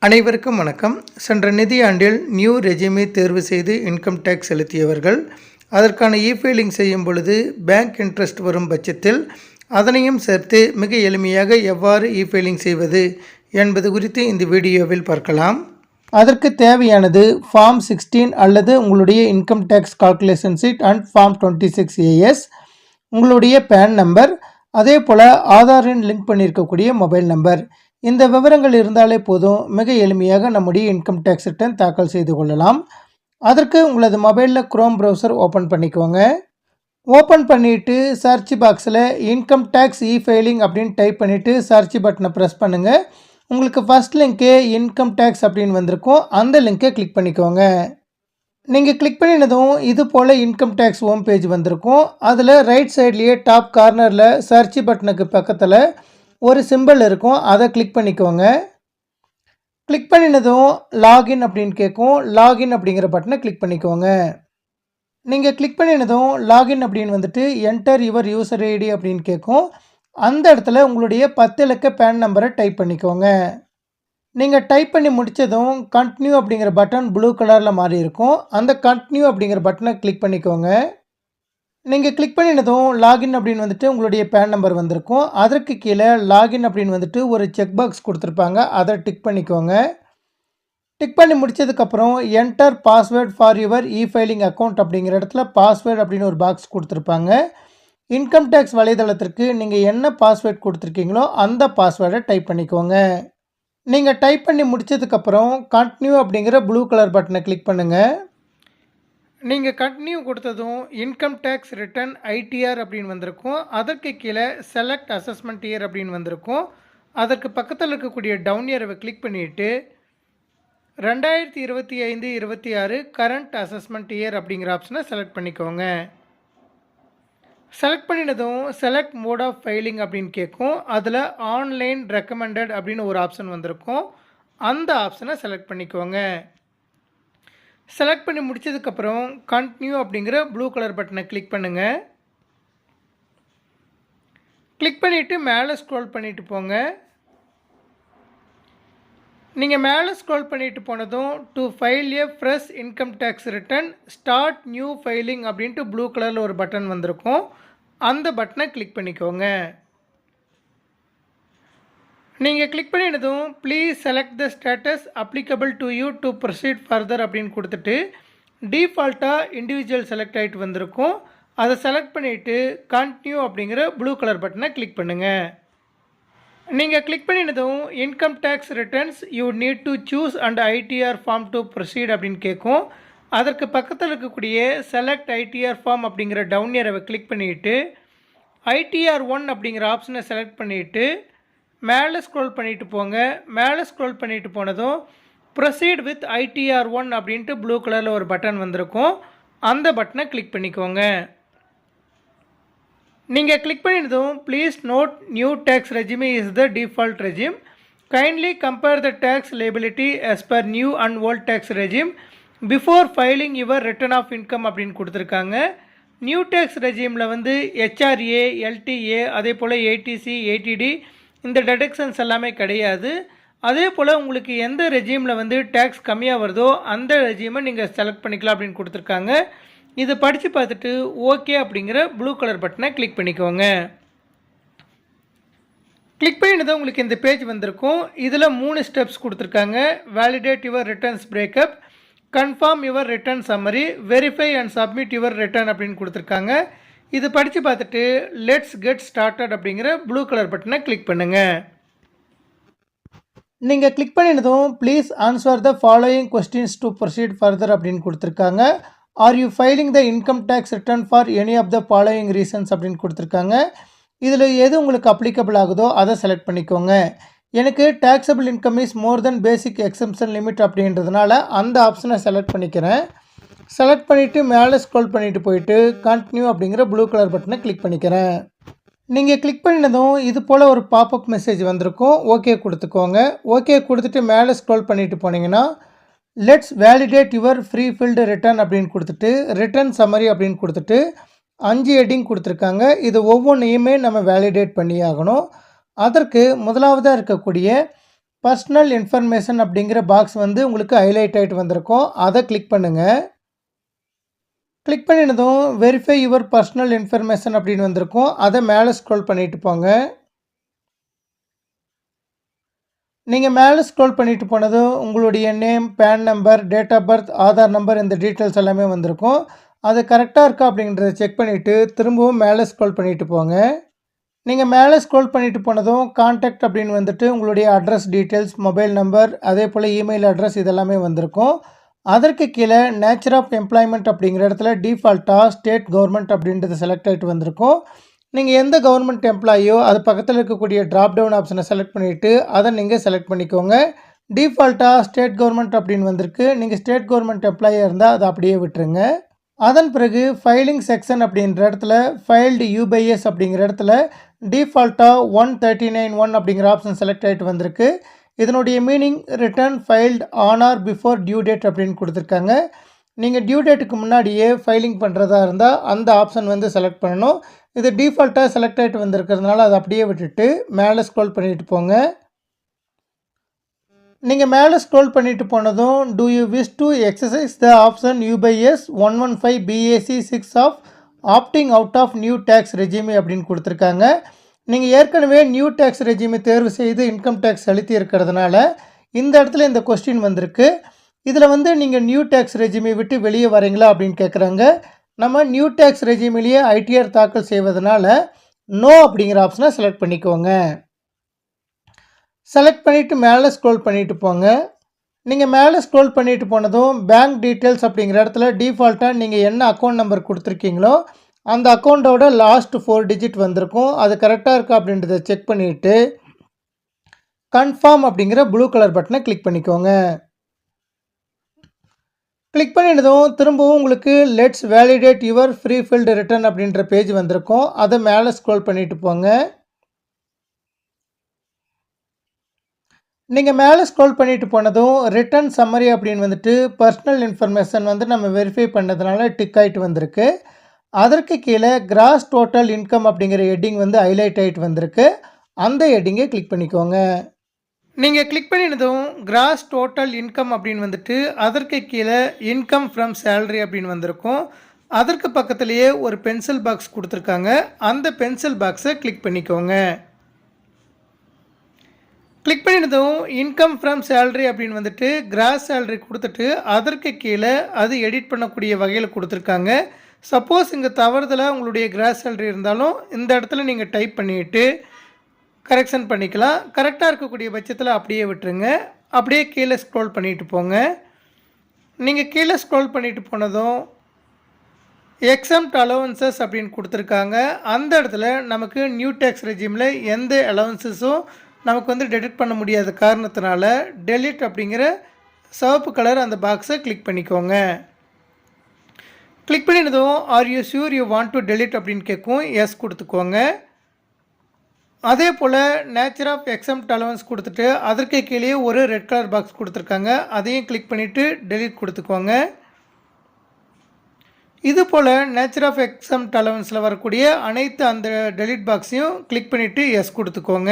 அனைவருக்கும் வணக்கம். சென்ற நிதியாண்டில் நியூ ரெஜியூமை தேர்வு செய்து இன்கம் டேக்ஸ் செலுத்தியவர்கள் அதற்கான இ-ஃபைலிங் செய்யும் பொழுது பேங்க் இன்ட்ரெஸ்ட் வரும் பட்சத்தில் அதனையும் சேர்த்து மிக எளிமையாக எவ்வாறு இ-ஃபைலிங் செய்வது என்பது குறித்து இந்த வீடியோவில் பார்க்கலாம். அதற்கு தேவையானது ஃபார்ம் 16 அல்லது உங்களுடைய income tax calculation sheet and form 26AS, உங்களுடைய பேன் நம்பர், அதே போல் ஆதாரின் லிங்க் பண்ணியிருக்கக்கூடிய மொபைல் நம்பர். இந்த விவரங்கள் இருந்தாலே போதும், மிக எளிமையாக நம்முடைய இன்கம் டேக்ஸ் ரிட்டர்ன் தாக்கல் செய்து கொள்ளலாம். அதற்கு உங்களது மொபைலில் குரோம் ப்ரௌசர் ஓப்பன் பண்ணிக்கோங்க. ஓப்பன் பண்ணிவிட்டு சர்ச் பாக்ஸில் இன்கம் டேக்ஸ் இ-ஃபைலிங் அப்படின்னு டைப் பண்ணிவிட்டு சர்ச் பட்டனை ப்ரெஸ் பண்ணுங்கள். உங்களுக்கு ஃபஸ்ட் லிங்க்கே இன்கம் டேக்ஸ் அப்படின்னு வந்திருக்கும், அந்த லிங்க்கை கிளிக் பண்ணிக்கோங்க. நீங்கள் கிளிக் பண்ணினதும் இது போல் இன்கம் டேக்ஸ் ஹோம் பேஜ் வந்திருக்கும். அதில் ரைட் சைட்லேயே டாப் கார்னரில் சர்ச் பட்டனுக்கு பக்கத்தில் ஒரு சிம்பிள் இருக்கும், அதை கிளிக் பண்ணிக்கோங்க. கிளிக் பண்ணினதும் லாகின் அப்படின்னு கேட்கும், லாகின் அப்படிங்கிற பட்டனை கிளிக் பண்ணிக்கோங்க. நீங்கள் கிளிக் பண்ணினதும் லாகின் அப்படின்னு வந்துட்டு என்டர் யுவர் யூசர் ஐடி அப்படின்னு கேட்கும். அந்த இடத்துல உங்களுடைய 10 இலக்க பேன் நம்பரை டைப் பண்ணிக்கோங்க. நீங்கள் டைப் பண்ணி முடித்ததும் கண்டினியூ அப்படிங்கிற பட்டன் ப்ளூ கலரில் மாறி இருக்கும், அந்த கண்டினியூ அப்படிங்கிற பட்டனை கிளிக் பண்ணிக்கோங்க. நீங்கள் கிளிக் பண்ணினதும் லாகின் அப்படின்னு வந்துட்டு உங்களுடைய பேன் நம்பர் வந்திருக்கும். அதற்கு கீழே லாகின் அப்படின்னு வந்துட்டு ஒரு செக் பாக்ஸ் கொடுத்துருப்பாங்க, அதை டிக் பண்ணிக்கோங்க. டிக் பண்ணி முடித்ததுக்கப்புறம் enter password for your e filing account அப்படிங்கிற இடத்துல பாஸ்வேர்டு அப்படின்னு ஒரு பாக்ஸ் கொடுத்துருப்பாங்க. இன்கம் டேக்ஸ் வலைதளத்திற்கு நீங்கள் என்ன பாஸ்வேர்ட் கொடுத்துருக்கீங்களோ அந்த பாஸ்வேர்டை டைப் பண்ணிக்கோங்க. நீங்கள் டைப் பண்ணி முடித்ததுக்கப்புறம் கண்டினியூ அப்படிங்கிற ப்ளூ கலர் பட்டனை கிளிக் பண்ணுங்கள். நீங்கள் கண்டினியூ கொடுத்ததும் இன்கம் டேக்ஸ் ரிட்டர்ன் ஐடிஆர் அப்படின்னு வந்திருக்கும். அதற்கு கீழே செலக்ட் அசஸ்மெண்ட் இயர் அப்படின்னு வந்திருக்கும். அதற்கு பக்கத்தில் இருக்கக்கூடிய டவுன் இயரை கிளிக் பண்ணிவிட்டு 2025-26 கரண்ட் அசஸ்மெண்ட் இயர் அப்படிங்கிற ஆப்ஷனை செலக்ட் பண்ணிக்கோங்க. செலக்ட் பண்ணினதும் செலக்ட் மோட் ஆஃப் ஃபைலிங் அப்படின்னு கேட்கும். அதில் ஆன்லைன் ரெக்கமெண்டட் அப்படின்னு ஒரு ஆப்ஷன் வந்திருக்கும், அந்த ஆப்ஷனை செலக்ட் பண்ணிக்கோங்க. செலக்ட் பண்ணி முடித்ததுக்கப்புறம் கண்டினியூ அப்படிங்கிற ப்ளூ கலர் பட்டனை கிளிக் பண்ணுங்கள். கிளிக் பண்ணிவிட்டு மேலே ஸ்க்ரோல் பண்ணிவிட்டு போங்க. நீங்கள் மேலே ஸ்க்ரோல் பண்ணிவிட்டு போனதும் to file a fresh income tax return start new filing அப்படின்ட்டு ப்ளூ கலரில் ஒரு பட்டன் வந்திருக்கும், அந்த பட்டனை கிளிக் பண்ணிக்கோங்க. நீங்கள் கிளிக் பண்ணினதும் please select the status applicable to you to proceed further அப்படின்னு கொடுத்துட்டு டிஃபால்ட்டாக இண்டிவிஜுவல் செலக்ட் ஆகிட்டு வந்திருக்கும், அதை செலக்ட் பண்ணிவிட்டு கண்டினியூ அப்படிங்கிற ப்ளூ கலர் பட்டனை கிளிக் பண்ணுங்கள். நீங்கள் கிளிக் பண்ணினதும் income tax returns you need to choose and ITR form to proceed அப்படின்னு கேட்கும். அதற்கு பக்கத்தில் இருக்கக்கூடிய செலக்ட் ஐடிஆர் ஃபார்ம் அப்படிங்கிற டவுன் ஏரை கிளிக் பண்ணிவிட்டு ஐடிஆர் 1 அப்படிங்கிற ஆப்ஷனை செலக்ட் பண்ணிவிட்டு மேலே ஸ்க்ரோல் பண்ணிவிட்டு போங்க. மேலே ஸ்க்ரோல் பண்ணிவிட்டு போனதும் ப்ரொசீட் வித் ஐடிஆர் 1 அப்படின்ட்டு ப்ளூ கலரில் ஒரு பட்டன் வந்திருக்கும், அந்த பட்டனை கிளிக் பண்ணிக்கோங்க. நீங்கள் கிளிக் பண்ணினதும் please note new tax regime is the default regime, kindly compare the tax liability as per new and old tax regime before filing your return of income அப்படின்னு கொடுத்துருக்காங்க. நியூ டேக்ஸ் ரெஜியூமில் வந்து HRA, LTA, அதே போல் ATC, ATD இந்த deductions எல்லாமே கிடையாது. அதே போல் உங்களுக்கு எந்த ரெஜியூமில் வந்து டேக்ஸ் கம்மியாக வருதோ அந்த ரெஜியூமை நீங்கள் செலக்ட் பண்ணிக்கலாம் அப்படின்னு கொடுத்துருக்காங்க. இது படித்து பார்த்துட்டு ஓகே அப்படிங்கிற ப்ளூ கலர் பட்டனை கிளிக் பண்ணிக்கோங்க. கிளிக் பண்ணினதும் உங்களுக்கு இந்த பேஜ் வந்திருக்கும். இதில் 3 ஸ்டெப்ஸ் கொடுத்துருக்காங்க. Validate your returns breakup, confirm your return summary, verify and submit your return அப்படின்னு கொடுத்துருக்காங்க. இது படித்து பார்த்துட்டு லெட்ஸ் கெட் ஸ்டார்டட் அப்படிங்கிற ப்ளூ கலர் பட்டனை கிளிக் பண்ணுங்கள். நீங்கள் கிளிக் பண்ணினதும் please answer the following questions to proceed further அப்படின்னு கொடுத்துருக்காங்க. Are you filing the income tax return for any of the following reasons அப்படின்னு கொடுத்துருக்காங்க. இதில் எது உங்களுக்கு அப்ளிகபிள் ஆகுதோ அதை செலக்ட் பண்ணிக்கோங்க. எனக்கு taxable income is more then basic exemption limit அப்படின்றதுனால அந்த ஆப்ஷனை செலக்ட் பண்ணிக்கிறேன். செலக்ட் பண்ணிவிட்டு மேலே ஸ்க்ரோல் பண்ணிவிட்டு போயிட்டு கண்டினியூ அப்படிங்கிற ப்ளூ கலர் பட்டனை கிளிக் பண்ணிக்கிறேன். நீங்கள் கிளிக் பண்ணினதும் இது போல் ஒரு பாப்அப் மெசேஜ் வந்திருக்கும், ஓகே கொடுத்துக்கோங்க. ஓகே கொடுத்துட்டு மேலே ஸ்க்ரோல் பண்ணிவிட்டு போனீங்கன்னா let's validate your prefilled return அப்படின்னு கொடுத்துட்டு ரிட்டர்ன் சம்மரி அப்படின்னு கொடுத்துட்டு 5 ஹெட்டிங் கொடுத்துருக்காங்க. இது ஒவ்வொன்றையுமே நம்ம வேலிடேட் பண்ணி ஆகணும். அதற்கு முதலாவதாக இருக்கக்கூடிய பர்சனல் இன்ஃபர்மேஷன் அப்படிங்கிற பாக்ஸ் வந்து உங்களுக்கு ஹைலைட் ஆகிட்டு வந்திருக்கும். அதை கிளிக் பண்ணுங்கள். கிளிக் பண்ணினதும் வெரிஃபை யுவர் பர்சனல் இன்ஃபர்மேஷன் அப்படின்னு வந்திருக்கும். அதை மேலே ஸ்க்ரோல் பண்ணிட்டு போங்க. நீங்கள் மேலே ஸ்க்ரோல் பண்ணிட்டு போனதும் உங்களுடைய name, PAN number, date of birth, Aadhaar number இந்த டீட்டெயில்ஸ் எல்லாமே வந்திருக்கும். அது கரெக்டாக இருக்கா அப்படின்றத செக் பண்ணிவிட்டு திரும்பவும் மேலே ஸ்க்ரோல் பண்ணிட்டு போங்க. நீங்கள் மேலே ஸ்க்ரோல் பண்ணிட்டு போனதும் கான்டாக்ட் அப்படின்னு வந்துட்டு உங்களுடைய அட்ரஸ் டீட்டெயில்ஸ், மொபைல் நம்பர், அதே போல் இமெயில் அட்ரஸ் இதெல்லாமே வந்திருக்கும். அதற்கு கீழே நேச்சர் ஆஃப் எம்ப்ளாய்மெண்ட் அப்படிங்கிற இடத்துல டிஃபால்ட்டாக ஸ்டேட் கவர்மெண்ட் அப்படின்றது செலக்ட் ஆகிட்டு வந்திருக்கும். நீங்கள் எந்த கவர்மெண்ட் எம்ப்ளாயோ அது பக்கத்தில் இருக்கக்கூடிய ட்ராப் டவுன் ஆப்ஷனை செலக்ட் பண்ணிவிட்டு அதை நீங்கள் செலக்ட் பண்ணிக்கோங்க. டிஃபால்ட்டாக ஸ்டேட் கவர்மெண்ட் அப்படின்னு வந்திருக்கு. நீங்கள் ஸ்டேட் கவர்மெண்ட் எம்ப்ளாயாக இருந்தால் அதை அப்படியே விட்டுருங்க. அதன் பிறகு ஃபைலிங் செக்ஷன் அப்படின்ற இடத்துல ஃபைல்டு யூபிஎஸ் அப்படிங்கிற இடத்துல டிஃபால்ட்டாக 139(1) அப்படிங்கிற ஆப்ஷன் செலக்ட் ஆகிட்டு வந்திருக்கு. இதனுடைய meaning return filed on or before due date அப்படின்னு கொடுத்துருக்காங்க. நீங்கள் டியூ டேட்டுக்கு முன்னாடியே ஃபைலிங் பண்ணுறதா இருந்தால் அந்த ஆப்ஷன் வந்து செலக்ட் பண்ணணும். இது டிஃபால்ட்டாக செலக்ட் ஆகிட்டு வந்திருக்கிறதுனால அதை அப்படியே விட்டுட்டு மேலே ஸ்க்ரோல் பண்ணிட்டு போங்க. நீங்கள் மேலே ஸ்க்ரோல் பண்ணிட்டு போனதும் do you wish to exercise the option UPS 115 BAC 6 of opting out of new tax regime அப்படின்னு கொடுத்துருக்காங்க. நீங்கள் ஏற்கனவே நியூ டேக்ஸ் ரெஜிமி தேர்வு செய்து இன்கம் டேக்ஸ் செலுத்தி இருக்கிறதுனால இந்த இடத்துல இந்த கொஸ்டின் வந்திருக்கு. இதில் வந்து நீங்கள் நியூ டேக்ஸ் ரெஜிமி விட்டு வெளியே வரீங்களா அப்படின்னு கேட்குறாங்க. நம்ம நியூ டேக்ஸ் ரெஜிமிலேயே ஐடிஆர் தாக்கல் செய்வதனால நோ அப்படிங்கிற ஆப்ஷனை செலக்ட் பண்ணிக்கோங்க. செலக்ட் பண்ணிவிட்டு மேலே ஸ்க்ரோல் பண்ணிட்டு போங்க. நீங்கள் மேலே ஸ்க்ரோல் பண்ணிட்டு போனதும் பேங்க் டீட்டெயில்ஸ் அப்படிங்கிற இடத்துல டிஃபால்ட்டாக நீங்கள் என்ன அக்கௌண்ட் நம்பர் கொடுத்துருக்கீங்களோ அந்த அக்கௌண்ட்டோட லாஸ்ட் 4 டிஜிட் வந்திருக்கும். அது கரெக்டாக இருக்கா அப்படின்றத செக் பண்ணிவிட்டு கன்ஃபார்ம் அப்படிங்கிற ப்ளூ கலர் பட்டனை கிளிக் பண்ணிக்கோங்க. கிளிக் பண்ணினதும் திரும்பவும் உங்களுக்கு let's validate your prefilled return அப்படின்ற பேஜ் வந்திருக்கும். அதை மேலே ஸ்க்ரோல் பண்ணிட்டு போங்க. நீங்கள் மேலே ஸ்க்ரோல் பண்ணிட்டு போனதும் ரிட்டர்ன் சம்மரி அப்படின்னு வந்துட்டு பர்சனல் இன்ஃபர்மேஷன் வந்து நம்ம வெரிஃபை பண்ணதுனால டிக் ஆகிட்டு வந்திருக்கு. அதற்கு கீழே கிராஸ் டோட்டல் இன்கம் அப்படிங்கிற ஹெட்டிங் வந்து ஹைலைட் ஆகிட்டு வந்திருக்கு. அந்த ஹெட்டிங்கை கிளிக் பண்ணிக்கோங்க. நீங்கள் கிளிக் பண்ணினதும் கிராஸ் டோட்டல் இன்கம் அப்படின்னு வந்துட்டு அதற்கு கீழே இன்கம் ஃப்ரம் சேலரி அப்படின்னு வந்திருக்கும். அதற்கு பக்கத்துலேயே ஒரு பென்சில் பாக்ஸ் கொடுத்துருக்காங்க. அந்த பென்சில் பாக்ஸை கிளிக் பண்ணிக்கோங்க. கிளிக் பண்ணினதும் இன்கம் ஃப்ரம் சேலரி அப்படின்னு வந்துட்டு கிராஸ் சேலரி கொடுத்துட்டு அதற்கு கீழே அது எடிட் பண்ணக்கூடிய வகையில் கொடுத்துருக்காங்க. சப்போஸ் இங்கே தவறுதலாக உங்களுடைய கிராஸ் சேலரி இருந்தாலும் இந்த இடத்துல நீங்கள் டைப் பண்ணிவிட்டு கரெக்ஷன் பண்ணிக்கலாம். கரெக்டாக இருக்கக்கூடிய பட்சத்தில் அப்படியே விட்டுருங்க. அப்படியே கீழே ஸ்க்ரோல் பண்ணிட்டு போங்க. நீங்கள் கீழே ஸ்க்ரோல் பண்ணிட்டு போனதும் எக்ஸம்ட் அலவன்சஸ் அப்படின்னு கொடுத்துருக்காங்க. அந்த இடத்துல நமக்கு நியூ டேக்ஸ் ரெஜிமில் எந்த அலவன்சஸும் நமக்கு வந்து டெலிட் பண்ண முடியாத காரணத்தினால டெலிட் அப்படிங்கிற சிவப்பு கலர் அந்த பாக்ஸை கிளிக் பண்ணிக்கோங்க. கிளிக் பண்ணினதும் are you sure you want to delete அப்படின்னு கேட்கும். எஸ் கொடுத்துக்கோங்க. அதே போல் நேச்சர் ஆஃப் எக்ஸம்ட் அலவன்ஸ் கொடுத்துட்டு அதற்கு கீழே ஒரு ரெட் கலர் பாக்ஸ் கொடுத்துருக்காங்க. அதையும் கிளிக் பண்ணிவிட்டு டெலிட் கொடுத்துக்கோங்க. இது போல் நேச்சர் ஆஃப் எக்ஸம்ட் அலவன்ஸில் வரக்கூடிய அனைத்து அந்த டெலிட் பாக்ஸையும் கிளிக் பண்ணிவிட்டு எஸ் கொடுத்துக்கோங்க.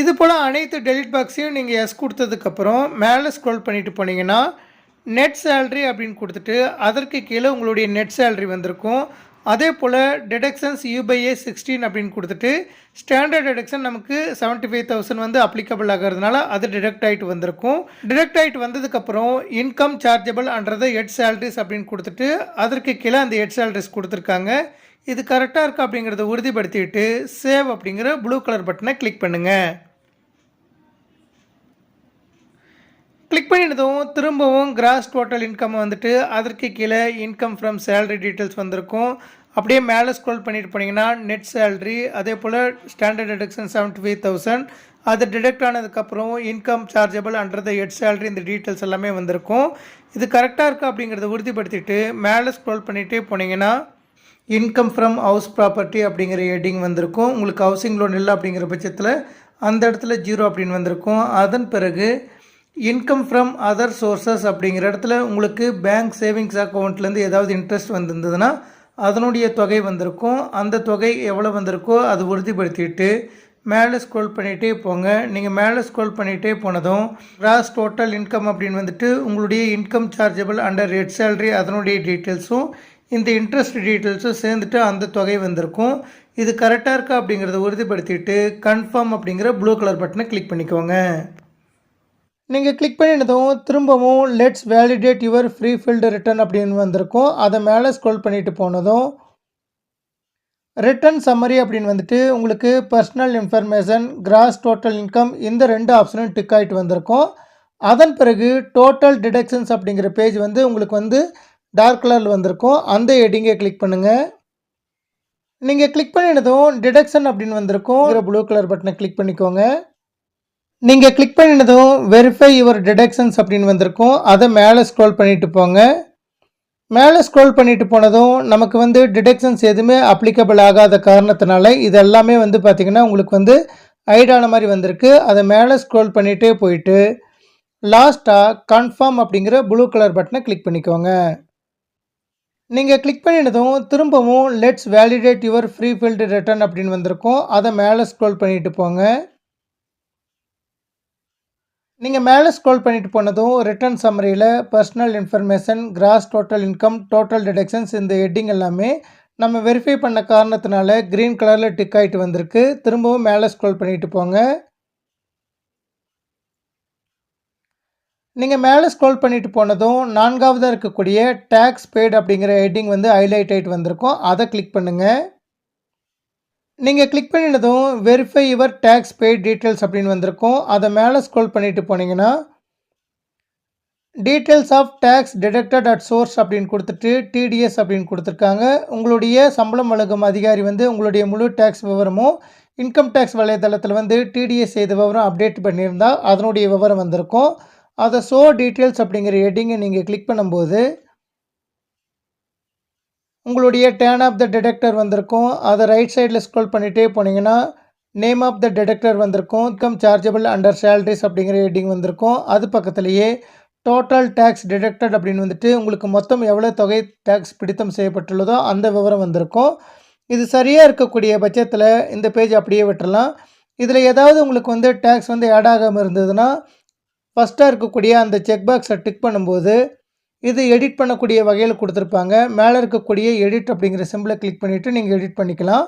இது போல் அனைத்து டெலிட் பாக்ஸையும் நீங்கள் எஸ் கொடுத்ததுக்கப்புறம் மேலே ஸ்க்ரோல் பண்ணிட்டு போனீங்கன்னா நெட் சேலரி அப்படின்னு கொடுத்துட்டு அதற்கு கீழே உங்களுடைய நெட் சேலரி வந்திருக்கும். அதே போல் டிடக்ஷன்ஸ் யூபிஏ 16 அப்படின்னு கொடுத்துட்டு ஸ்டாண்டர்ட் டிடக்ஷன் நமக்கு 75,000 வந்து அப்ளிகபிள் ஆகிறதுனால அது டிடக்ட் ஆகிட்டு வந்திருக்கும். டிடக்ட் ஆகிட்டு வந்ததுக்கப்புறம் income chargeable under head salaries அப்படின்னு கொடுத்துட்டு அதற்கு கீழே அந்த ஹெட் சேலரிஸ் கொடுத்துருக்காங்க. இது கரெக்டாக இருக்கா அப்படிங்கிறத உறுதிப்படுத்திட்டு சேவ் அப்படிங்கிற ப்ளூ கலர் பட்டனை கிளிக் பண்ணுங்கள். கிளிக் பண்ணினதும் திரும்பவும் கிராஸ் டோட்டல் இன்கம் வந்துட்டு அதற்கு கீழே இன்கம் ஃப்ரம் சேலரி டீட்டெயில்ஸ் வந்திருக்கும். அப்படியே மேலே ஸ்க்ரோல் பண்ணிட்டு போனீங்கன்னா நெட் சேலரி, அதே போல் ஸ்டாண்டர்ட் டிடக்ஷன் 75,000, அது டிடெக்ட் ஆனதுக்கப்புறம் income chargeable under the head salary இந்த டீட்டெயில்ஸ் எல்லாமே வந்திருக்கும். இது கரெக்டாக இருக்கா அப்படிங்கிறத உறுதிப்படுத்திட்டு மேலே ஸ்க்ரோல் பண்ணிகிட்டே போனீங்கன்னா இன்கம் ஃப்ரம் ஹவுஸ் ப்ராப்பர்ட்டி அப்படிங்கிற ஹெட்டிங் வந்திருக்கும். உங்களுக்கு ஹவுசிங் லோன் இல்லை அப்படிங்கிற பட்சத்தில் அந்த இடத்துல 0 அப்படின்னு வந்திருக்கும். அதன் பிறகு இன்கம் ஃப்ரம் அதர் சோர்சஸ் அப்படிங்கிற இடத்துல உங்களுக்கு பேங்க் சேவிங்ஸ் அக்கௌண்ட்லேருந்து ஏதாவது இன்ட்ரெஸ்ட் வந்திருந்ததுன்னா அதனுடைய தொகை வந்திருக்கும். அந்த தொகை எவ்வளோ வந்திருக்கோ அது உறுதிப்படுத்திட்டு மேலே ஸ்க்ரோல் பண்ணிகிட்டே போங்க. நீங்கள் மேலே ஸ்க்ரோல் பண்ணிகிட்டே போனதும் கிராஸ் டோட்டல் இன்கம் அப்படின்னு வந்துட்டு உங்களுடைய income chargeable under red salary அதனுடைய டீட்டெயில்ஸும் இந்த இன்ட்ரெஸ்ட் டீட்டெயில்ஸும் சேர்ந்துட்டு அந்த தொகை வந்திருக்கும். இது கரெக்டாக இருக்கா அப்படிங்கிறத உறுதிப்படுத்திட்டு கன்ஃபார்ம் அப்படிங்கிற ப்ளூ கலர் பட்டனை கிளிக் பண்ணிக்கோங்க. நீங்கள் கிளிக் பண்ணினதும் திரும்பவும் let's validate your prefilled return அப்படின்னு வந்திருக்கும். அதை மேலே ஸ்க்ரோல் பண்ணிட்டு போனதும் ரிட்டர்ன் சம்மரி அப்படின்னு வந்துட்டு உங்களுக்கு personal information, gross total income இந்த 2 ஆப்ஷனும் டிக் ஆகிட்டு வந்திருக்கும். அதன் பிறகு டோட்டல் டிடக்ஷன்ஸ் அப்படிங்கிற பேஜ் வந்து உங்களுக்கு வந்து டார்க் கலரில் வந்திருக்கும். அந்த ஹெட்டிங்கை கிளிக் பண்ணுங்கள். நீங்கள் கிளிக் பண்ணினதும் டிடக்ஷன் அப்படின்னு வந்திருக்கும். ப்ளூ கலர் பட்டனை கிளிக் பண்ணிக்கோங்க. நீங்கள் கிளிக் பண்ணினதும் வெரிஃபை யுவர் டிடக்ஷன்ஸ் அப்படின்னு வந்திருக்கும். அதை மேலே ஸ்க்ரோல் பண்ணிட்டு போங்க. மேலே ஸ்க்ரோல் பண்ணிட்டு போனதும் நமக்கு வந்து டிடக்ஷன்ஸ் எதுவுமே அப்ளிகபிள் ஆகாத காரணத்தினால இது எல்லாமே வந்து பார்த்திங்கன்னா உங்களுக்கு வந்து ஐடான மாதிரி வந்திருக்கு. அதை மேலே ஸ்க்ரோல் பண்ணிகிட்டே போயிட்டு லாஸ்ட்டாக கன்ஃபார்ம் அப்படிங்கிற ப்ளூ கலர் பட்டனை கிளிக் பண்ணிக்கோங்க. நீங்கள் கிளிக் பண்ணினதும் திரும்பவும் let's validate your prefilled return அப்படின்னு வந்திருக்கும். அதை மேலே ஸ்க்ரோல் பண்ணிட்டு போங்க. நீங்கள் மேலே ஸ்க்ரோல் பண்ணிட்டு போனதும் ரிட்டர்ன் சம்மரியில் personal information, gross total income, total deductions இந்த ஹெட்டிங் எல்லாமே நம்ம வெரிஃபை பண்ண காரணத்தினால க்ரீன் கலரில் டிக் ஆகிட்டு வந்திருக்கு. திரும்பவும் மேலே ஸ்க்ரோல் பண்ணிட்டு போங்க. நீங்கள் மேலே ஸ்க்ரோல் பண்ணிட்டு போனதும் 4ஆவதாக இருக்கக்கூடிய டேக்ஸ் பெய்டு அப்படிங்கிற ஹெட்டிங் வந்து ஹைலைட் ஆகிட்டு வந்திருக்கும். அதை கிளிக் பண்ணுங்கள். நீங்கள் கிளிக் பண்ணினதும் verify your tax paid details அப்படின்னு வந்திருக்கும். அதை மேலே ஸ்க்ரோல் பண்ணிட்டு போனீங்கன்னா details of tax deducted at source அப்படின்னு கொடுத்துட்டு டிடிஎஸ் அப்படின்னு கொடுத்துருக்காங்க. உங்களுடைய சம்பளம் வழங்கும் அதிகாரி வந்து உங்களுடைய முழு டேக்ஸ் விவரமும் இன்கம் டேக்ஸ் வலைதளத்தில் வந்து டிடிஎஸ் செய்த விவரம் அப்டேட் பண்ணியிருந்தால் அதனுடைய விவரம் வந்திருக்கும். அதை ஷோ டீட்டெயில்ஸ் அப்படிங்கிற ஹெட்டிங்கை நீங்கள் கிளிக் பண்ணும்போது உங்களுடைய டேர்ன் ஆஃப் த டிடக்டர் வந்திருக்கும். அதை ரைட் சைடில் ஸ்க்ரோல் பண்ணிகிட்டே போனீங்கன்னா நேம் ஆஃப் த டிடக்டர் வந்திருக்கும். இன்கம் சார்ஜபிள் அண்டர் சேலரிஸ் அப்படிங்கிற ஹெட்டிங் வந்திருக்கும். அது பக்கத்துலேயே டோட்டல் டேக்ஸ் டிடக்டட் அப்படின்னு வந்துட்டு உங்களுக்கு மொத்தம் எவ்வளோ தொகை டேக்ஸ் பிடித்தம் செய்யப்பட்டுள்ளதோ அந்த விவரம் வந்திருக்கும். இது சரியாக இருக்கக்கூடிய பட்சத்தில் இந்த பேஜ் அப்படியே விட்டுறலாம். இதில் ஏதாவது உங்களுக்கு வந்து டேக்ஸ் வந்து ஆட் ஆகாமல் இருந்ததுன்னா ஃபஸ்ட்டாக இருக்கக்கூடிய அந்த செக் பாக்ஸை டிக் பண்ணும்போது இது எடிட் பண்ணக்கூடிய வகையில் கொடுத்துருப்பாங்க. மேலே இருக்கக்கூடிய எடிட் அப்படிங்கிற சிம்பிளை கிளிக் பண்ணிவிட்டு நீங்கள் எடிட் பண்ணிக்கலாம்.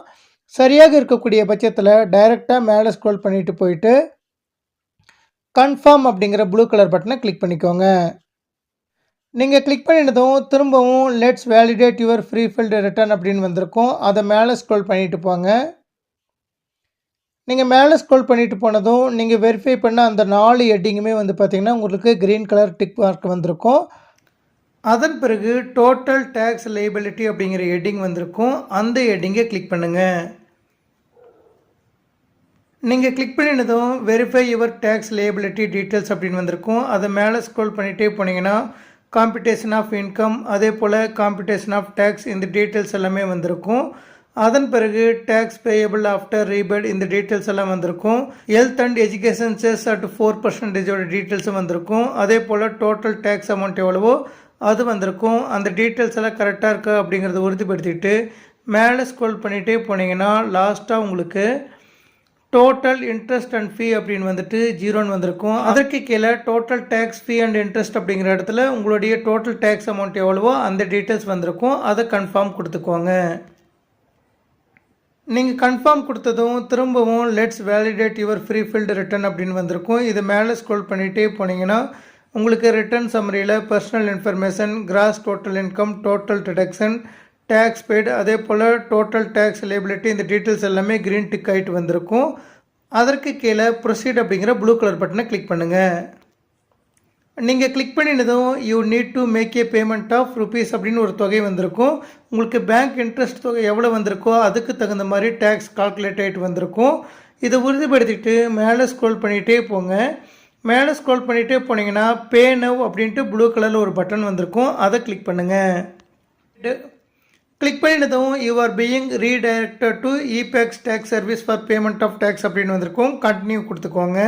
சரியாக இருக்கக்கூடிய பட்சத்தில் டைரெக்டாக மேலே ஸ்க்ரோல் பண்ணிவிட்டு போயிட்டு கன்ஃபார்ம் அப்படிங்கிற ப்ளூ கலர் பட்டனை கிளிக் பண்ணிக்கோங்க. நீங்கள் கிளிக் பண்ணினதும் திரும்பவும் let's validate your prefilled return அப்படின்னு வந்திருக்கும். அதை மேலே ஸ்க்ரோல் பண்ணிட்டு போங்க. நீங்கள் மேலே ஸ்க்ரோல் பண்ணிட்டு போனதும் நீங்கள் வெரிஃபை பண்ண அந்த 4 ஹெட்டிங்குமே வந்து பார்த்திங்கன்னா உங்களுக்கு க்ரீன் கலர் டிக் மார்க் வந்திருக்கும். அதன் பிறகு டோட்டல் டேக்ஸ் லைபிலிட்டி அப்படிங்கிற ஹெட்டிங் வந்திருக்கும். அந்த ஹெட்டிங்கை கிளிக் பண்ணுங்கள். நீங்கள் கிளிக் பண்ணினதும் verify your tax liability details அப்படின்னு வந்திருக்கும். அதை மேலே ஸ்க்ரோல் பண்ணிகிட்டே போனீங்கன்னா காம்படிஷன் ஆஃப் இன்கம் அதே போல் காம்படிஷன் ஆஃப் டேக்ஸ் இந்த டீட்டெயில்ஸ் எல்லாமே வந்திருக்கும். அதன் பிறகு டேக்ஸ் பேயபிள் ஆஃப்டர் ரீபேட் இந்த டீட்டெயில்ஸ் எல்லாம் வந்திருக்கும். Health and education chess at 4% டீட்டெயில்ஸும் வந்திருக்கும். அதே போல் டோட்டல் டேக்ஸ் அமௌண்ட் எவ்வளவோ அது வந்திருக்கும். அந்த டீட்டெயில்ஸ் எல்லாம் கரெக்டாக இருக்கா அப்படிங்கிறத உறுதிப்படுத்திட்டு மேலே ஸ்க்ரோல் பண்ணிகிட்டே போனீங்கன்னா லாஸ்ட்டாக உங்களுக்கு டோட்டல் இன்ட்ரெஸ்ட் அண்ட் ஃபீ அப்படின்னு வந்துட்டு 0 வந்திருக்கும். அதற்கு கீழே total tax fee and interest அப்படிங்கிற இடத்துல உங்களுடைய டோட்டல் டேக்ஸ் அமௌண்ட் எவ்வளவோ அந்த டீட்டெயில்ஸ் வந்திருக்கும். அதை கன்ஃபார்ம் கொடுத்துக்கோங்க. நீங்கள் கன்ஃபார்ம் கொடுத்ததும் திரும்பவும் let's validate your prefilled return அப்படின்னு வந்திருக்கும். இது மேலே ஸ்க்ரோல் பண்ணிகிட்டே போனீங்கன்னா உங்களுக்கு ரிட்டர்ன் சம்மரியில் personal information, gross total income, total deduction, tax paid அதே போல் டோட்டல் டேக்ஸ் லைபிலிட்டி இந்த டீட்டெயில்ஸ் எல்லாமே க்ரீன் டிக் ஆகிட்டு வந்திருக்கும். அதற்கு கீழே ப்ரொசீட் அப்படிங்கிற ப்ளூ கலர் பட்டனை கிளிக் பண்ணுங்கள். நீங்கள் கிளிக் பண்ணினதும் you need to make a payment of rupees அப்படின்னு ஒரு தொகை வந்திருக்கும். உங்களுக்கு பேங்க் இன்ட்ரெஸ்ட் தொகை எவ்வளோ வந்திருக்கோ அதுக்கு தகுந்த மாதிரி டேக்ஸ் கால்குலேட் ஆகிட்டு வந்திருக்கும். இதை உறுதிப்படுத்திட்டு மேலே ஸ்க்ரோல் பண்ணிகிட்டே போங்க. மேலே ஸ்க்ரோல் பண்ணிகிட்டே போனீங்கன்னா பே நவ் அப்படின்ட்டு ப்ளூ கலரில் ஒரு பட்டன் வந்திருக்கும். அதை கிளிக் பண்ணுங்கள். கிளிக் பண்ணினதும் you are being redirected to இபேக்ஸ் tax service for payment of tax அப்படின்னு வந்திருக்கும். கண்டினியூ கொடுத்துக்கோங்க.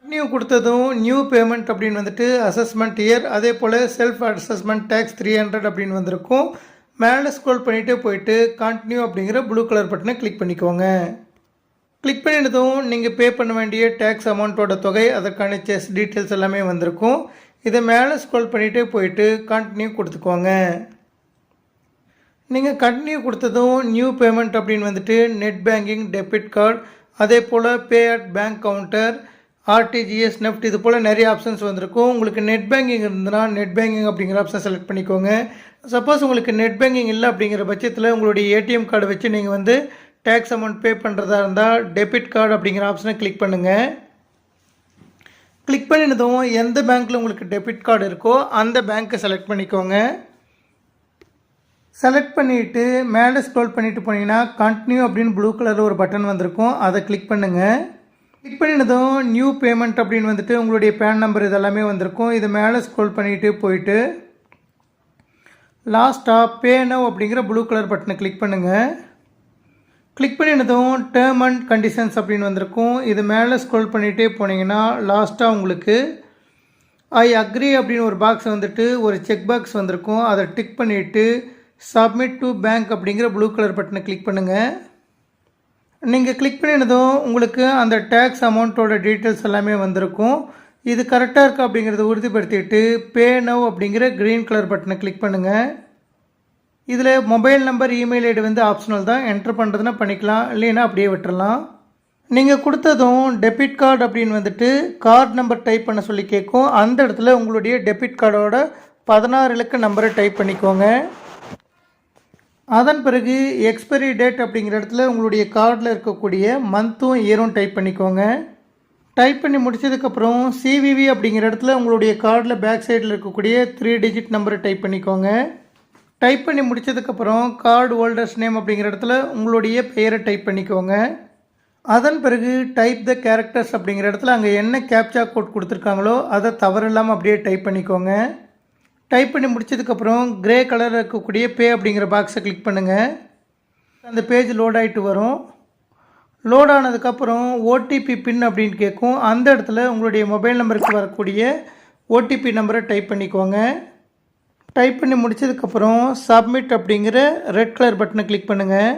கண்டினியூ கொடுத்ததும் நியூ பேமெண்ட் அப்படின்னு வந்துட்டு அசஸ்மெண்ட் இயர் அதே போல் செல்ஃப் அசஸ்மெண்ட் டேக்ஸ் 300 அப்படின்னு வந்திருக்கும். மேலே ஸ்க்ரோல் பண்ணிகிட்டே போயிட்டு கண்டினியூ அப்படிங்கிற ப்ளூ கலர் பட்டனை கிளிக் பண்ணிக்கோங்க. கிளிக் பண்ணினதும் நீங்கள் பே பண்ண வேண்டிய டேக்ஸ் அமௌண்ட்டோட தொகை, அதற்கான செஸ் டீட்டெயில்ஸ் எல்லாமே வந்திருக்கும். இதை மேலே ஸ்க்ரோல் பண்ணிகிட்டே போயிட்டு கண்டினியூ கொடுத்துக்கோங்க. நீங்கள் கண்டினியூ கொடுத்ததும் நியூ பேமெண்ட் அப்படின்னு வந்துட்டு நெட் பேங்கிங், டெபிட் கார்டு, அதே போல் pay at bank counter, RTGS, NEFT, இது போல் நிறைய ஆப்ஷன்ஸ் வந்திருக்கும். உங்களுக்கு நெட் பேங்கிங் இருந்ததுன்னா நெட் பேங்கிங் அப்படிங்கிற ஆப்ஷன் செலக்ட் பண்ணிக்கோங்க. சப்போஸ் உங்களுக்கு நெட் பேங்கிங் இல்லை அப்படிங்கிற பட்சத்தில் உங்களுடைய ஏடிஎம் கார்டு வச்சு நீங்கள் வந்து டேக்ஸ் அமௌண்ட் பே பண்ணுறதா இருந்தால் டெபிட் கார்டு அப்படிங்கிற ஆப்ஷனை கிளிக் பண்ணுங்கள். கிளிக் பண்ணினதும் எந்த பேங்க்கில் உங்களுக்கு டெபிட் கார்டு இருக்கோ அந்த பேங்க்கை செலக்ட் பண்ணிக்கோங்க. செலக்ட் பண்ணிவிட்டு மேலே ஸ்க்ரோல் பண்ணிவிட்டு போனீங்கன்னா கண்டினியூ அப்படின்னு ப்ளூ கலரில் ஒரு பட்டன் வந்திருக்கும், அதை கிளிக் பண்ணுங்கள். கிளிக் பண்ணினதும் நியூ பேமெண்ட் அப்படின்னு வந்துட்டு உங்களுடைய பேன் நம்பர் இதெல்லாமே வந்திருக்கும். இது மேலே ஸ்க்ரோல் பண்ணிவிட்டு போயிட்டு லாஸ்ட்டாக பே நவ் அப்படிங்கிற ப்ளூ கலர் பட்டனை கிளிக் பண்ணுங்கள். கிளிக் பண்ணினதும் டேர்ம் அண்ட் கண்டிஷன்ஸ் அப்படின்னு வந்திருக்கும். இது மேலே ஸ்க்ரோல் பண்ணிகிட்டே போனீங்கன்னா லாஸ்ட்டாக உங்களுக்கு ஐ அக்ரி அப்படின்னு ஒரு பாக்ஸ் வந்துட்டு ஒரு செக் பாக்ஸ் வந்திருக்கும். அதை டிக் பண்ணிவிட்டு சப்மிட் டு பேங்க் அப்படிங்கிற ப்ளூ கலர் பட்டனை கிளிக் பண்ணுங்கள். நீங்கள் கிளிக் பண்ணினதும் உங்களுக்கு அந்த டேக்ஸ் அமௌண்ட்டோட டீட்டெயில்ஸ் எல்லாமே வந்திருக்கும். இது கரெக்டாக இருக்குது அப்படிங்கிறத உறுதிப்படுத்திட்டு பே நவ் அப்படிங்கிற க்ரீன் கலர் பட்டனை கிளிக் பண்ணுங்கள். இதில் மொபைல் நம்பர், இமெயில் ஐடி வந்து ஆப்ஷனல் தான், என்ட்ரு பண்ணுறதுனா பண்ணிக்கலாம், இல்லைன்னா அப்படியே விட்டுறலாம். நீங்கள் கொடுத்ததும் டெபிட் கார்டு அப்படின்னு வந்துட்டு கார்டு நம்பர் டைப் பண்ண சொல்லி கேட்கும். அந்த இடத்துல உங்களுடைய டெபிட் கார்டோட 16 இலக்க நம்பரை டைப் பண்ணிக்கோங்க. அதன் பிறகு எக்ஸ்பைரி டேட் அப்படிங்கிற இடத்துல உங்களுடைய கார்டில் இருக்கக்கூடிய மந்த்தும் இயரும் டைப் பண்ணிக்கோங்க. டைப் பண்ணி முடித்ததுக்கப்புறம் சிவிவி அப்படிங்கிற இடத்துல உங்களுடைய கார்டில் பேக் சைடில் இருக்கக்கூடிய 3 டிஜிட் நம்பரை டைப் பண்ணிக்கோங்க. டைப் பண்ணி முடித்ததுக்கப்புறம் கார்டு ஹோல்டர்ஸ் நேம் அப்படிங்கிற இடத்துல உங்களுடைய பெயரை டைப் பண்ணிக்கோங்க. அதன் பிறகு டைப் த கேரக்டர்ஸ் அப்படிங்கிற இடத்துல அங்கே என்ன கேப்சா கோட் கொடுத்துருக்காங்களோ அதை தவறில்லாமல் அப்படியே டைப் பண்ணிக்கோங்க. டைப் பண்ணி முடிச்சதுக்கப்புறம் கிரே கலரில் இருக்கக்கூடிய பே அப்படிங்கிற பாக்ஸை கிளிக் பண்ணுங்கள். அந்த பேஜ் லோட் ஆகிட்டு வரும். லோட் ஆனதுக்கப்புறம் ஓடிபி பின் அப்படின்னு கேட்கும். அந்த இடத்துல உங்களுடைய மொபைல் நம்பருக்கு வரக்கூடிய ஓடிபி நம்பரை டைப் பண்ணிக்கோங்க. டைப் பண்ணி முடித்ததுக்கப்புறம் சப்மிட் அப்படிங்கிற ரெட் கலர் பட்டனை கிளிக் பண்ணுங்கள்.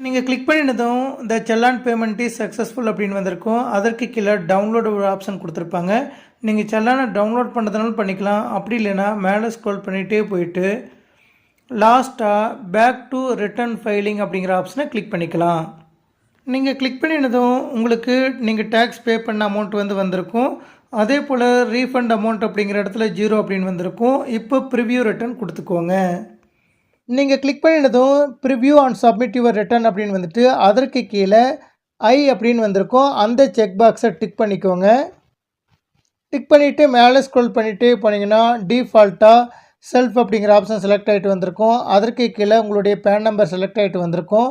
நீங்கள் கிளிக் பண்ணினதும் இந்த செல்லான் பேமெண்ட் இஸ் சக்ஸஸ்ஃபுல் அப்படின்னு வந்திருக்கும். அதற்கு கீழே டவுன்லோடு ஒரு ஆப்ஷன் கொடுத்துருப்பாங்க. நீங்கள் செல்லானை டவுன்லோட் பண்ணுறதுனாலும் பண்ணிக்கலாம், அப்படி இல்லைன்னா மேலே ஸ்க்ரோல் பண்ணிகிட்டே போயிட்டு லாஸ்ட்டாக பேக் டு ரிட்டர்ன் ஃபைலிங் அப்படிங்கிற ஆப்ஷனை கிளிக் பண்ணிக்கலாம். நீங்கள் கிளிக் பண்ணினதும் உங்களுக்கு நீங்கள் டேக்ஸ் பே பண்ண அமௌண்ட் வந்து வந்திருக்கும். அதே போல் ரீஃபண்ட் அமௌண்ட் அப்படிங்கிற இடத்துல 0 அப்படின்னு வந்திருக்கும். இப்போ ப்ரிவ்யூ ரிட்டர்ன் கொடுத்துக்கோங்க. நீங்கள் கிளிக் பண்ணினதும் preview and submit your return அப்படின்னு வந்துட்டு அதற்கு கீழே ஐ அப்படின்னு வந்திருக்கும். அந்த செக் பாக்ஸை டிக் பண்ணிக்கோங்க. டிக் பண்ணிவிட்டு மேலே ஸ்க்ரோல் பண்ணிகிட்டே போனீங்கன்னா டிஃபால்ட்டாக செல்ஃப் அப்படிங்கிற ஆப்ஷன் செலக்ட் ஆகிட்டு வந்திருக்கும். அதற்கு கீழே உங்களுடைய பேன் நம்பர் செலக்ட் ஆகிட்டு வந்திருக்கும்.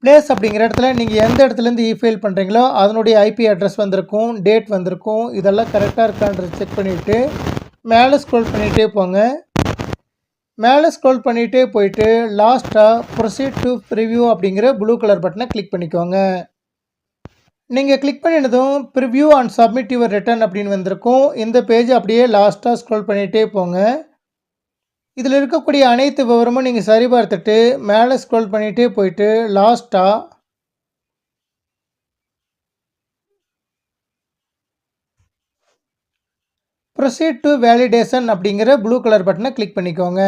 பிளேஸ் அப்படிங்கிற இடத்துல நீங்கள் எந்த இடத்துலேருந்து இஃபைல் பண்ணுறீங்களோ அதனுடைய ஐபி அட்ரஸ் வந்திருக்கும், டேட் வந்திருக்கும். இதெல்லாம் கரெக்டாக இருக்கான்றதை செக் பண்ணிவிட்டு மேலே ஸ்க்ரோல் பண்ணிகிட்டே போங்க. மேலே ஸ்க்ரோல் பண்ணிகிட்டே போயிட்டு லாஸ்ட்டாக ப்ரொசீட் டு ப்ரிவ்யூ அப்படிங்கிற ப்ளூ கலர் பட்டனை கிளிக் பண்ணிக்கோங்க. நீங்கள் கிளிக் பண்ணினதும் preview and submit your return அப்படின்னு வந்திருக்கும். இந்த பேஜ் அப்படியே லாஸ்ட்டாக ஸ்க்ரோல் பண்ணிகிட்டே போங்க. இதில் இருக்கக்கூடிய அனைத்து விவரமும் நீங்கள் சரிபார்த்துட்டு மேலே ஸ்க்ரோல் பண்ணிகிட்டே போயிட்டு லாஸ்ட்டாக ப்ரொசீட் டு வேலிடேஷன் அப்படிங்கிற ப்ளூ கலர் பட்டனை கிளிக் பண்ணிக்கோங்க.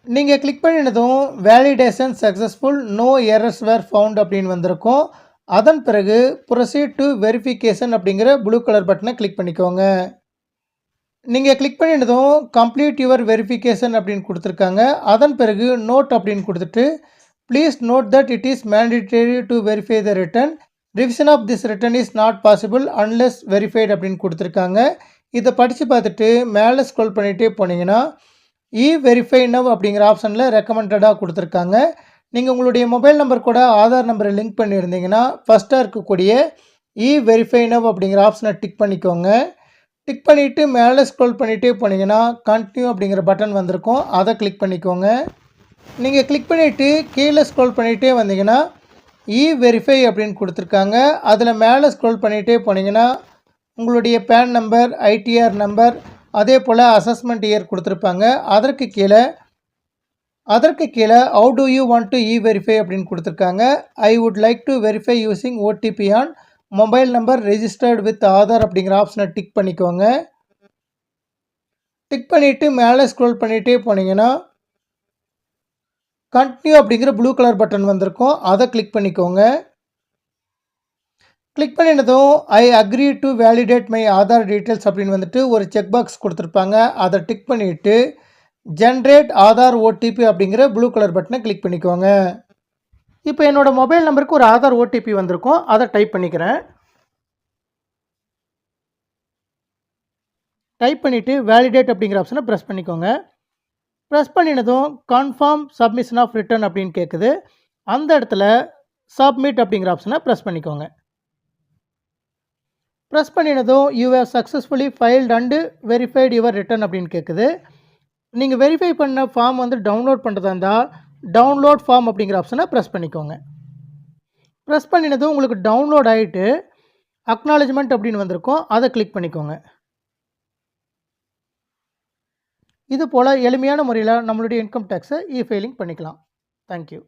நீங்கள் கிளிக் பண்ணினதும் validation successful, no errors were found அப்படின்னு வந்திருக்கும். அதன் பிறகு ப்ரொசீட் டு வெரிஃபிகேஷன் அப்படிங்கிற ப்ளூ கலர் பட்டனை கிளிக் பண்ணிக்கோங்க. நீங்கள் கிளிக் பண்ணினதும் கம்ப்ளீட் யுவர் வெரிஃபிகேஷன் அப்படின்னு கொடுத்துருக்காங்க. அதன் பிறகு நோட் அப்படின்னு கொடுத்துட்டு please note that it is mandatory to verify the return, revision of this return is not possible unless verified அப்படின்னு கொடுத்துருக்காங்க. இதை படித்து பார்த்துட்டு மேலே ஸ்க்ரோல் பண்ணிகிட்டே போனீங்கன்னா வெரிஃபை நவ் அப்படிங்கிற ஆப்ஷனில் ரெக்கமெண்டடாக கொடுத்துருக்காங்க. நீங்கள் உங்களுடைய மொபைல் நம்பர் கூட ஆதார் நம்பரை லிங்க் பண்ணியிருந்தீங்கன்னா ஃபஸ்ட்டாக இருக்கக்கூடிய வெரிஃபை நவ் அப்படிங்கிற ஆப்ஷனை டிக் பண்ணிக்கோங்க. டிக் பண்ணிவிட்டு மேலே ஸ்க்ரோல் பண்ணிகிட்டே போனீங்கன்னா கண்டினியூ அப்படிங்கிற பட்டன் வந்திருக்கும், அதை கிளிக் பண்ணிக்கோங்க. நீங்கள் கிளிக் பண்ணிவிட்டு கீழே ஸ்க்ரோல் பண்ணிகிட்டே வந்தீங்கன்னா வெரிஃபை அப்படின்னு கொடுத்துருக்காங்க. அதில் மேலே ஸ்க்ரோல் பண்ணிகிட்டே போனீங்கன்னா உங்களுடைய பேன் நம்பர், ஐடிஆர் நம்பர், அதே போல் அசஸ்மெண்ட் இயர் கொடுத்துருப்பாங்க. அதற்கு கீழே அதற்கு கீழே how to you want to verify அப்படின்னு கொடுத்துருக்காங்க. I would like to verify using OTP on mobile number registered with Aadhaar அப்படிங்கிற ஆப்ஷனை டிக் பண்ணிக்கோங்க. டிக் பண்ணிவிட்டு மேலே ஸ்க்ரோல் பண்ணிகிட்டே போனீங்கன்னா கண்டினியூ அப்படிங்கிற ப்ளூ கலர் பட்டன் வந்திருக்கும். அதை கிளிக் பண்ணிக்கோங்க. கிளிக் பண்ணினதும் I agree to validate my Aadhaar details அப்படின்னு வந்துட்டு ஒரு செக் பாக்ஸ் கொடுத்துருப்பாங்க. அதை டிக் பண்ணிவிட்டு ஜென்ரேட் ஆதார் ஓடிபி அப்படிங்கிற ப்ளூ கலர் பட்டனை கிளிக் பண்ணிக்கோங்க. இப்போ என்னோடய மொபைல் நம்பருக்கு ஒரு ஆதார் ஓடிபி வந்திருக்கும். அதை டைப் பண்ணிக்கிறேன். டைப் பண்ணிவிட்டு வேலிடேட் அப்படிங்கிற ஆப்ஷனை ப்ரெஸ் பண்ணிக்கோங்க. ப்ரெஸ் பண்ணினதும் கன்ஃபார்ம் சப்மிஷன் ஆஃப் ரிட்டர்ன் அப்படின்னு கேட்குது. அந்த இடத்துல சப்மிட் அப்படிங்கிற ஆப்ஷனை ப்ரெஸ் பண்ணிக்கோங்க. ப்ரெஸ் பண்ணினதும் you have successfully filed and verified your return அப்படின்னு கேட்குது. நீங்கள் வெரிஃபை பண்ண ஃபார்ம் வந்து டவுன்லோட் பண்ணுறதா இருந்தால் டவுன்லோட் ஃபார்ம் அப்படிங்கிற ஆப்ஷனை ப்ரெஸ் பண்ணிக்கோங்க. ப்ரெஸ் பண்ணினதும் உங்களுக்கு டவுன்லோட் ஆகிட்டு அக்னாலஜ்மெண்ட் அப்படின்னு வந்திருக்கும். அதை கிளிக் பண்ணிக்கோங்க. இது போல் எளிமையான முறையில் நம்மளுடைய இன்கம் டேக்ஸை ஃபைலிங் பண்ணிக்கலாம். தேங்க்யூ.